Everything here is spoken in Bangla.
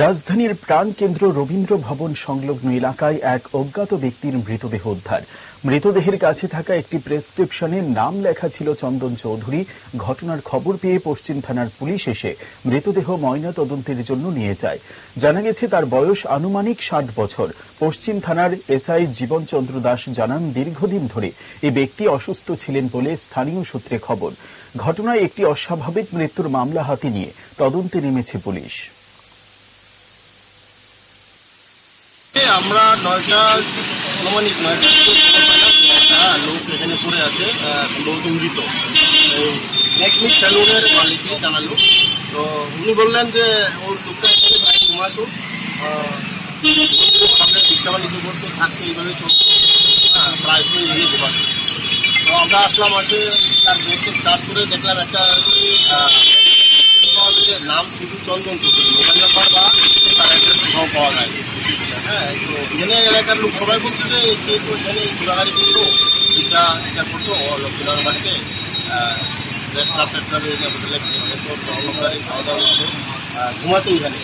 রাজধানীর প্রাণকেন্দ্র রবীন্দ্র ভবন সংলগ্ন এলাকায় এক অজ্ঞাত ব্যক্তির মৃতদেহ উদ্ধার। মৃতদেহের কাছে থাকা একটি প্রেসক্রিপশনে নাম লেখা ছিল চন্দন চৌধুরী। ঘটনার খবর পেয়ে পশ্চিম থানার পুলিশ এসে মৃতদেহ ময়নাতদন্তের জন্য নিয়ে যায়। জানা গেছে তার বয়স আনুমানিক 60 বছর। পশ্চিম থানার এসআই জীবন চন্দ্র দাস জানান, দীর্ঘদিন ধরে এই ব্যক্তি অসুস্থ ছিলেন বলে স্থানীয় সূত্রে খবর। ঘটনায় একটি অস্বাভাবিক মৃত্যুর মামলা হাতে নিয়ে তদন্তে নেমেছে পুলিশ। আমরা আনুমানিক 9টা একটা লোক এখানে পড়ে আছে, সম্ভবত মৃত। টেকনিক স্যালুনের মালিকই জানালো। তো উনি বললেন যে ওর লোকটা এখানে প্রায় ঘুমাতো, সামনে ভিক্ষা বাণিজ্য করতো, থাকতো, এইভাবে চলতো, প্রায় এখানে ঘুমাতো। তো আমরা আসলাম, আসে তার ব্যাগকে চার্জ করে দেখলাম একটা নাম শুধু চন্দন চৌধুরী, মোবাইল নাম্বার বা তার একটা কোথাও পাওয়া যায়। হ্যাঁ, তো এখানে এলাকার লোক সবাই বলছে যে সে তো এখানে ঘোরাঘাড়ি করতো, ইটা করতো, লক্ষ্মীনারায়ণ বাড়িতে হোটেলে খাওয়া দাওয়া করতো, ঘুমাতো এখানে।